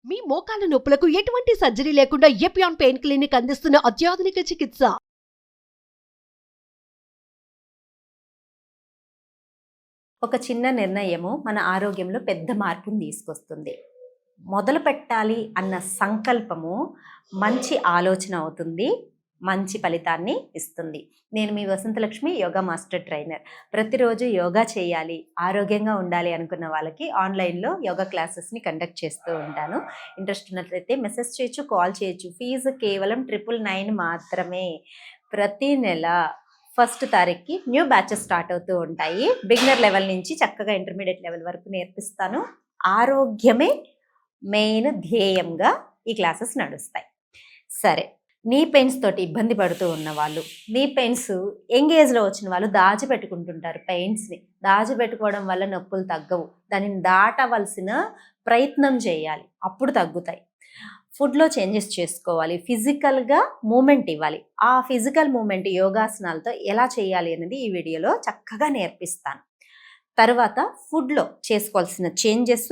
మీ మోకాల నొప్పులకు ఎటువంటి సర్జరీ లేకుండా ఎపియాన్ పెయిన్ క్లినిక్ అందిస్తున్న అత్యాధునిక చికిత్స. ఒక చిన్న నిర్ణయము మన ఆరోగ్యంలో పెద్ద మార్పును తీసుకొస్తుంది. మొదలు పెట్టాలి అన్న సంకల్పము మంచి ఆలోచన అవుతుంది, మంచి ఫలితాన్ని ఇస్తుంది. నేను మీ వసంతలక్ష్మి, యోగా మాస్టర్ ట్రైనర్. ప్రతిరోజు యోగా చేయాలి, ఆరోగ్యంగా ఉండాలి అనుకున్న వాళ్ళకి ఆన్లైన్లో యోగా క్లాసెస్ని కండక్ట్ చేస్తూ ఉంటాను. ఇంట్రెస్ట్ ఉన్నట్లయితే మెసేజ్ చేయొచ్చు, కాల్ చేయొచ్చు. ఫీజు కేవలం 999 మాత్రమే. ప్రతి నెల 1వ తారీఖుకి న్యూ బ్యాచెస్ స్టార్ట్ అవుతూ ఉంటాయి. బిగినర్ లెవెల్ నుంచి చక్కగా ఇంటర్మీడియట్ లెవెల్ వరకు నేర్పిస్తాను. ఆరోగ్యమే మెయిన్ ధ్యేయంగా ఈ క్లాసెస్ నడుస్తాయి. సరే, నీ పెయిన్స్ తోటి ఇబ్బంది పడుతూ ఉన్న వాళ్ళు, నీ పెయిన్స్ యంగ్ ఏజ్లో వచ్చిన వాళ్ళు దాచిపెట్టుకుంటుంటారు. పెయిన్స్ని దాచిపెట్టుకోవడం వల్ల నొప్పులు తగ్గవు. దానిని దాటవలసిన ప్రయత్నం చేయాలి, అప్పుడు తగ్గుతాయి. ఫుడ్లో చేంజెస్ చేసుకోవాలి, ఫిజికల్గా మూమెంట్ ఇవ్వాలి. ఆ ఫిజికల్ మూమెంట్ యోగాసనాలతో ఎలా చేయాలి అనేది ఈ వీడియోలో చక్కగా నేర్పిస్తాను. తర్వాత ఫుడ్లో చేసుకోవాల్సిన చేంజెస్,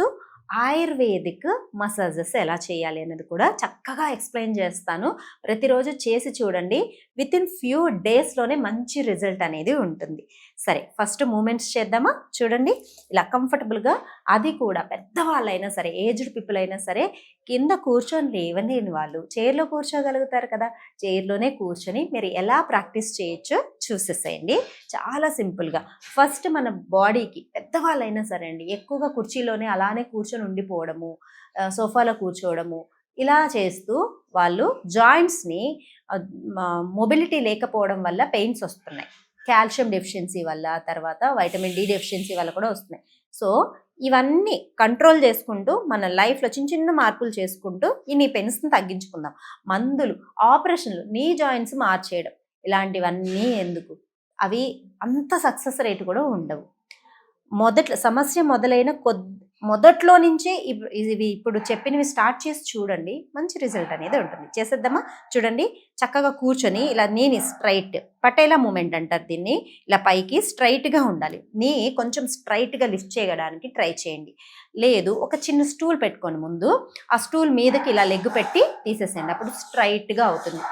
ఆయుర్వేదిక్ మసాజెస్ ఎలా చేయాలి అనేది కూడా చక్కగా ఎక్స్ప్లెయిన్ చేస్తాను. ప్రతిరోజు చేసి చూడండి, వితిన్ ఫ్యూ డేస్లోనే మంచి రిజల్ట్ అనేది ఉంటుంది. సరే, ఫస్ట్ మూమెంట్స్ చేద్దామా? చూడండి, ఇలా కంఫర్టబుల్గా, అది కూడా పెద్దవాళ్ళైనా సరే, ఏజ్డ్ పీపుల్ అయినా సరే, కింద కూర్చొని లేవలేని వాళ్ళు చైర్లో కూర్చోగలుగుతారు కదా, చైర్లోనే కూర్చొని మీరు ఎలా ప్రాక్టీస్ చేయొచ్చో చూసేసేయండి. చాలా సింపుల్గా. ఫస్ట్ మన బాడీకి, పెద్దవాళ్ళైనా సరే అండి, ఎక్కువగా కుర్చీలోనే అలానే కూర్చొని ఉండిపోవడము, సోఫాలో కూర్చోవడము, ఇలా చేస్తూ వాళ్ళు జాయింట్స్ని మొబిలిటీ లేకపోవడం వల్ల పెయిన్స్ వస్తున్నాయి. కాల్షియం డెఫిషియన్సీ వల్ల, తర్వాత వైటమిన్ డి డెఫిషియన్సీ వల్ల కూడా వస్తున్నాయి. సో ఇవన్నీ కంట్రోల్ చేసుకుంటూ మన లైఫ్లో చిన్న చిన్న మార్పులు చేసుకుంటూ ఈ నీ పెయిన్స్ని తగ్గించుకుందాం. మందులు, ఆపరేషన్లు, నీ జాయింట్స్ మార్చేయడం, ఇలాంటివన్నీ ఎందుకు? అవి అంత సక్సెస్ రేట్ కూడా ఉండవు. సమస్య మొదలైన మొదట్లో నుంచే ఇవి ఇప్పుడు చెప్పినవి స్టార్ట్ చేసి చూడండి, మంచి రిజల్ట్ అనేది ఉంటుంది. చేసేద్దామా? చూడండి, చక్కగా కూర్చొని ఇలా నీని స్ట్రైట్, పటేలా మూమెంట్ అంటారు దీన్ని. ఇలా పైకి స్ట్రైట్గా ఉండాలి. నీ కొంచెం స్ట్రైట్గా లిఫ్ట్ చేయడానికి ట్రై చేయండి. లేదు, ఒక చిన్న స్టూల్ పెట్టుకోండి ముందు, ఆ స్టూల్ మీదకి ఇలా లెగ్ పెట్టి తీసేసేయండి, అప్పుడు స్ట్రైట్గా అవుతుంది.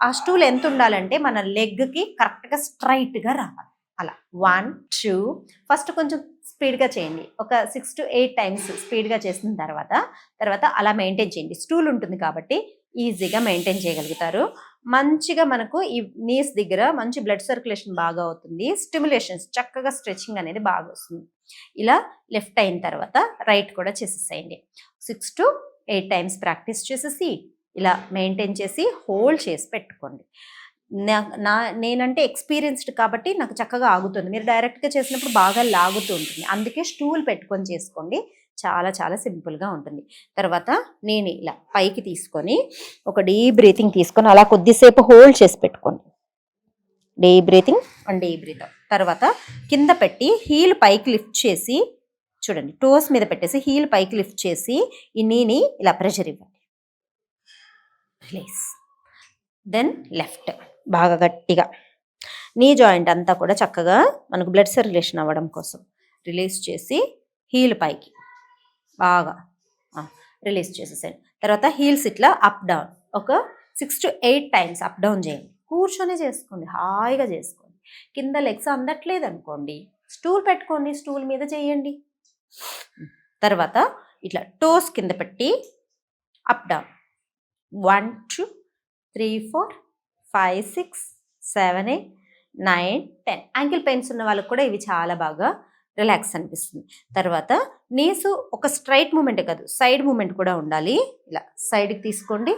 ఆ స్టూల్ ఎంత ఉండాలంటే మన లెగ్కి కరెక్ట్గా స్ట్రైట్గా రావాలి. అలా 1 2 ఫస్ట్ కొంచెం స్పీడ్గా చేయండి. ఒక 6 to 8 టైమ్స్ స్పీడ్గా చేసిన తర్వాత అలా మెయింటైన్ చేయండి. స్టూల్ ఉంటుంది కాబట్టి ఈజీగా మెయింటైన్ చేయగలుగుతారు. మంచిగా మనకు ఈ నీస్ దగ్గర మంచి బ్లడ్ సర్క్యులేషన్ బాగా అవుతుంది. స్టిమ్యులేషన్స్, చక్కగా స్ట్రెచింగ్ అనేది బాగా వస్తుంది. ఇలా లెఫ్ట్ అయిన తర్వాత రైట్ కూడా చేసేసేయండి. 6 to 8 టైమ్స్ ప్రాక్టీస్ చేసేసి ఇలా మెయింటైన్ చేసి హోల్డ్ చేసి పెట్టుకోండి. నేనంటే ఎక్స్పీరియన్స్డ్ కాబట్టి నాకు చక్కగా ఆగుతుంది. మీరు డైరెక్ట్గా చేసినప్పుడు బాగా లాగుతూ ఉంటుంది. అందుకే స్టూల్ పెట్టుకొని చేసుకోండి, చాలా చాలా సింపుల్గా ఉంటుంది. తర్వాత నేను ఇలా పైకి తీసుకొని ఒక డీప్ బ్రీతింగ్ తీసుకొని అలా కొద్దిసేపు హోల్డ్ చేసి పెట్టుకోండి. Deep breathing and deep breath. తర్వాత కింద పెట్టి హీల్ పైకి లిఫ్ట్ చేసి, చూడండి, టోస్ మీద పెట్టేసి హీల్ పైకి లిఫ్ట్ చేసి ఈ నీని ఇలా ప్రెషర్ ఇవ్వండి. రిలీజ్. దెన్ లెఫ్ట్ బాగా గట్టిగా, నీ జాయింట్ అంతా కూడా చక్కగా మనకు బ్లడ్ సర్క్యులేషన్ అవ్వడం కోసం రిలీజ్ చేసి హీల్ పైకి బాగా రిలీజ్ చేసేసేయండి. తర్వాత హీల్స్ ఇట్లా అప్ డౌన్ ఒక 6 to 8 టైమ్స్ అప్ డౌన్ చేయండి. కూర్చొని చేసుకోండి, హాయిగా చేసుకోండి. కింద లెగ్స్ అందట్లేదు అనుకోండి, స్టూల్ పెట్టుకోండి, స్టూల్ మీద చేయండి. తర్వాత ఇట్లా టోస్ కింద పెట్టి అప్ డౌన్ 1 2 3 4 5 6 7 8 9 10. యాంకిల్ పెయిన్స్ ఉన్న వాళ్ళకి కూడా ఇవి చాలా బాగా రిలాక్స్ అనిపిస్తుంది. తర్వాత నీస్ ఒక స్ట్రైట్ మూమెంటే కాదు, సైడ్ మూమెంట్ కూడా ఉండాలి. ఇలా సైడ్కి తీసుకోండి,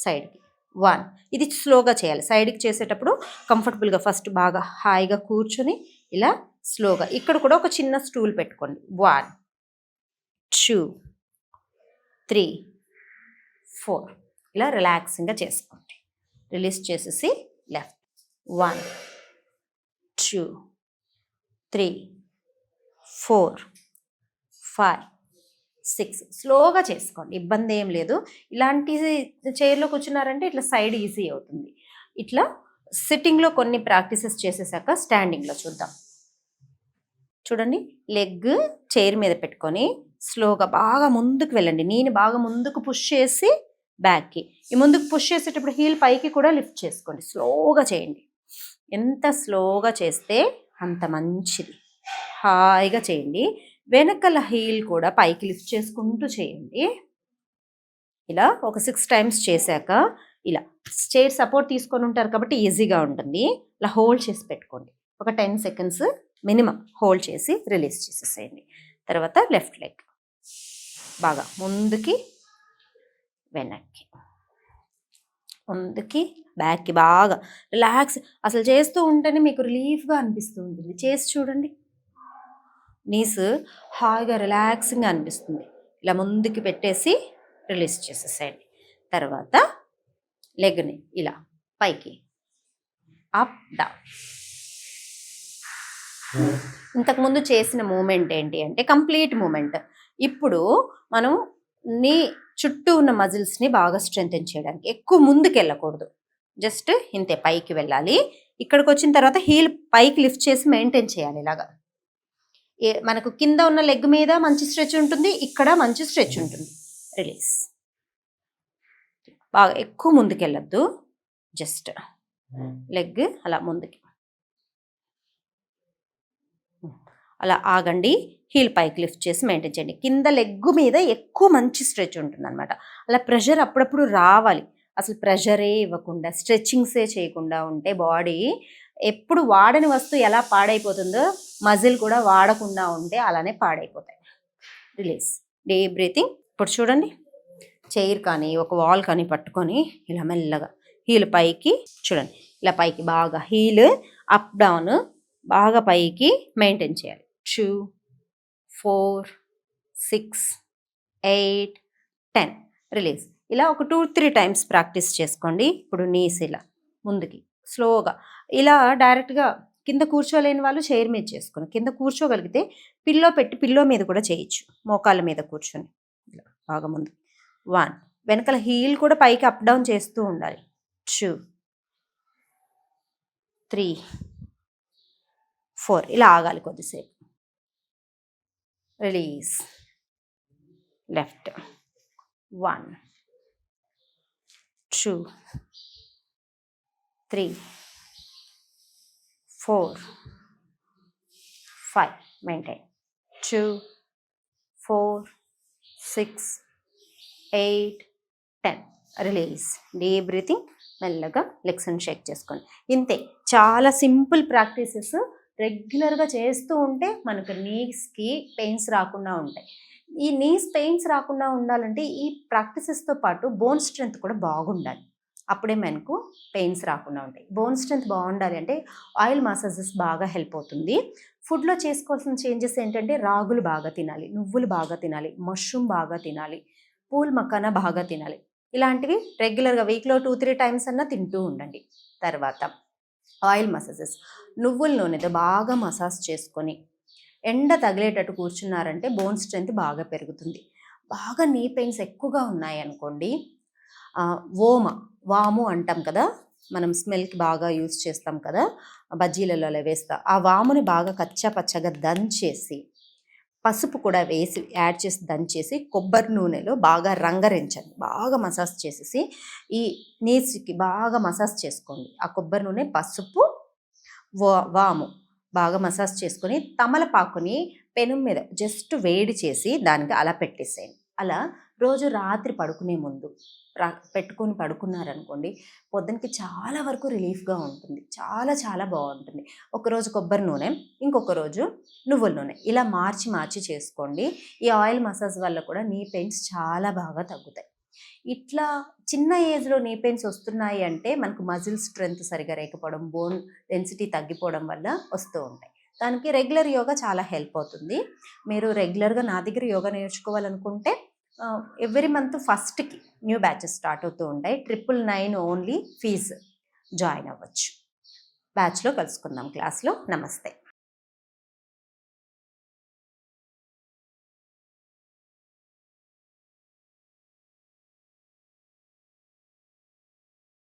సైడ్కి 1. ఇది స్లోగా చేయాలి. సైడ్కి చేసేటప్పుడు కంఫర్టబుల్గా ఫస్ట్ బాగా హాయిగా కూర్చొని ఇలా స్లోగా, ఇక్కడ కూడా ఒక చిన్న స్టూల్ పెట్టుకోండి. 1 2 3 4 ఇలా రిలాక్సింగ్గా చేసుకోండి. రిలీజ్ చేసేసి లెఫ్ట్ 1 2 3 4 5 6 స్లోగా చేసుకోండి, ఇబ్బంది ఏం లేదు. ఇలాంటి చైర్లో కూర్చున్నారంటే ఇట్లా సైడ్ ఈజీ అవుతుంది. ఇట్లా సిట్టింగ్లో కొన్ని ప్రాక్టీసెస్ చేసేసాక స్టాండింగ్లో చూద్దాం. చూడండి, లెగ్ చైర్ మీద పెట్టుకొని స్లోగా బాగా ముందుకు వెళ్ళండి. నీని బాగా ముందుకు పుష్ చేసి బ్యాక్కి. ఈ ముందుకు పుష్ చేసేటప్పుడు హీల్ పైకి కూడా లిఫ్ట్ చేసుకోండి. స్లోగా చేయండి. ఎంత స్లోగా చేస్తే అంత మంచిది. హాయిగా చేయండి. వెనకల హీల్ కూడా పైకి లిఫ్ట్ చేసుకుంటూ చేయండి. ఇలా ఒక 6 టైమ్స్ చేశాక ఇలా చైర్ సపోర్ట్ తీసుకొని ఉంటారు కాబట్టి ఈజీగా ఉంటుంది. ఇలా హోల్డ్ చేసి పెట్టుకోండి. ఒక 10 సెకండ్స్ మినిమం హోల్డ్ చేసి రిలీజ్ చేసేసేయండి. తర్వాత లెఫ్ట్ లెగ్ బాగా ముందుకి వెనక్కి, ముందుకి బ్యాక్కి బాగా రిలాక్స్. అసలు చేస్తూ ఉంటేనే మీకు రిలీఫ్గా అనిపిస్తూ ఉంటుంది. చేసి చూడండి. నీస్ హాయిగా రిలాక్సింగ్గా అనిపిస్తుంది. ఇలా ముందుకి పెట్టేసి రిలీజ్ చేసేసేయండి. తర్వాత లెగ్ని ఇలా పైకి అప్ డౌన్. ఇంతకుముందు చేసిన మూమెంట్ ఏంటి అంటే కంప్లీట్ మూమెంట్. ఇప్పుడు మనం నీ చుట్టూ ఉన్న మజిల్స్ని బాగా స్ట్రెంథెన్ చేయడానికి ఎక్కువ ముందుకు వెళ్ళకూడదు. జస్ట్ ఇంతే పైకి వెళ్ళాలి. ఇక్కడికి వచ్చిన తర్వాత హీల్ పైకి లిఫ్ట్ చేసి మెయింటైన్ చేయాలి. ఇలాగా మనకు కింద ఉన్న లెగ్ మీద మంచి స్ట్రెచ్ ఉంటుంది, ఇక్కడ మంచి స్ట్రెచ్ ఉంటుంది. రిలీజ్. బాగా ఎక్కువ ముందుకు వెళ్ళొద్దు. జస్ట్ లెగ్ అలా ముందుకి అలా ఆగండి. హీల్ పైకి లిఫ్ట్ చేసి మెయింటైన్ చేయండి. కింద లెగ్ మీద ఎక్కువ మంచి స్ట్రెచ్ ఉంటుంది అనమాట. అలా ప్రెషర్ అప్పుడప్పుడు రావాలి. అసలు ప్రెషరే ఇవ్వకుండా స్ట్రెచ్చింగ్సే చేయకుండా ఉంటే బాడీ ఎప్పుడు వాడని వస్తువు ఎలా పాడైపోతుందో మజిల్ కూడా వాడకుండా ఉంటే అలానే పాడైపోతాయి. రిలీజ్. Deep breathing. ఇప్పుడు చూడండి, చైర్ కానీ ఒక వాల్ కానీ పట్టుకొని ఇలా మెల్లగా హీల్ పైకి చూడండి. ఇలా పైకి బాగా హీల్ అప్ డౌన్ బాగా పైకి మెయింటైన్ చేయాలి. 2, 4, 6, 8, 10. రిలీజ్. ఇలా ఒక 2-3 టైమ్స్ ప్రాక్టీస్ చేసుకోండి. ఇప్పుడు నీస్ ఇలా ముందుకి స్లోగా ఇలా డైరెక్ట్గా కింద కూర్చోలేని వాళ్ళు చైర్ మీద చేసుకుని, కింద కూర్చోగలిగితే పిల్లో పెట్టి పిల్లో మీద కూడా చేయొచ్చు. మోకాళ్ళ మీద కూర్చొని ఇలా బాగా ముందు. 1. వెనకాల హీల్ కూడా పైకి అప్ డౌన్ చేస్తూ ఉండాలి. 2, 3, 4. ఇలా ఆగాలి కొద్దిసేపు. Release. Left. 1, 2, 3, 4, 5. Maintain. 2, 4, 6, 8, 10. Release. Deep breathing. మెల్లగా లెగ్స్ని షేక్ చేసుకోండి. ఇంతే. చాలా సింపుల్ ప్రాక్టీసెస్. రెగ్యులర్గా చేస్తూ ఉంటే మనకు నీస్కి పెయిన్స్ రాకుండా ఉంటాయి. ఈ నీస్ పెయిన్స్ రాకుండా ఉండాలంటే ఈ ప్రాక్టీసెస్తో పాటు బోన్ స్ట్రెంత్ కూడా బాగుండాలి. అప్పుడే మనకు పెయిన్స్ రాకుండా ఉంటాయి. బోన్ స్ట్రెంత్ బాగుండాలి అంటే ఆయిల్ మసాజెస్ బాగా హెల్ప్ అవుతుంది. ఫుడ్లో చేసుకోవాల్సిన చేంజెస్ ఏంటంటే రాగులు బాగా తినాలి, నువ్వులు బాగా తినాలి, మష్రూమ్ బాగా తినాలి, పూల్ మకానా బాగా తినాలి. ఇలాంటివి రెగ్యులర్గా వీక్లో 2-3 టైమ్స్ అన్నా తింటూ ఉండండి. తర్వాత ఆయిల్ మసాజెస్. నువ్వుల నూనెతో బాగా మసాజ్ చేసుకొని ఎండ తగిలేటట్టు కూర్చున్నారంటే బోన్ స్ట్రెంత్ బాగా పెరుగుతుంది. బాగా నీ పెయిన్స్ ఎక్కువగా ఉన్నాయి అనుకోండి, వాము అంటాం కదా, మనం స్మెల్కి బాగా యూజ్ చేస్తాం కదా, బజ్జీలలో వేస్తా. ఆ వాముని బాగా కచ్చా పచ్చగా దంచేసి పసుపు కూడా వేసి యాడ్ చేసి దంచేసి కొబ్బరి నూనెలో బాగా రంగరించండి. బాగా మసాజ్ చేసేసి ఈ నీస్కి బాగా మసాజ్ చేసుకోండి. ఆ కొబ్బరి నూనె, పసుపు, వాము బాగా మసాజ్ చేసుకొని తమలపాకుని పెనం మీద జస్ట్ వేడి చేసి దానికి అలా పెట్టేసేయండి. అలా రోజు రాత్రి పడుకునే ముందు పెట్టుకొని పడుకున్నారనుకోండి, పొద్దునకి చాలా వరకు రిలీఫ్గా ఉంటుంది. చాలా చాలా బాగుంటుంది. ఒకరోజు కొబ్బరి నూనె, ఇంకొక రోజు నువ్వుల నూనె, ఇలా మార్చి చేసుకోండి. ఈ ఆయిల్ మసాజ్ వల్ల కూడా నీ పెయిన్స్ చాలా బాగా తగ్గుతాయి. ఇట్లా చిన్న ఏజ్లో నీ పెయిన్స్ వస్తున్నాయి అంటే మనకు మజిల్ స్ట్రెంత్ సరిగా లేకపోవడం, బోన్ డెన్సిటీ తగ్గిపోవడం వల్ల వస్తూ ఉంటాయి. దానికి రెగ్యులర్ యోగా చాలా హెల్ప్ అవుతుంది. మీరు రెగ్యులర్గా నా దగ్గర యోగా నేర్చుకోవాలనుకుంటే ఎవ్రీ మంత్ ఫస్ట్కి న్యూ బ్యాచెస్ స్టార్ట్ అవుతూ ఉంటాయి. 999 ఓన్లీ ఫీజు. జాయిన్ అవ్వచ్చు. బ్యాచ్లో కలుసుకుందాం. క్లాస్లో. నమస్తే.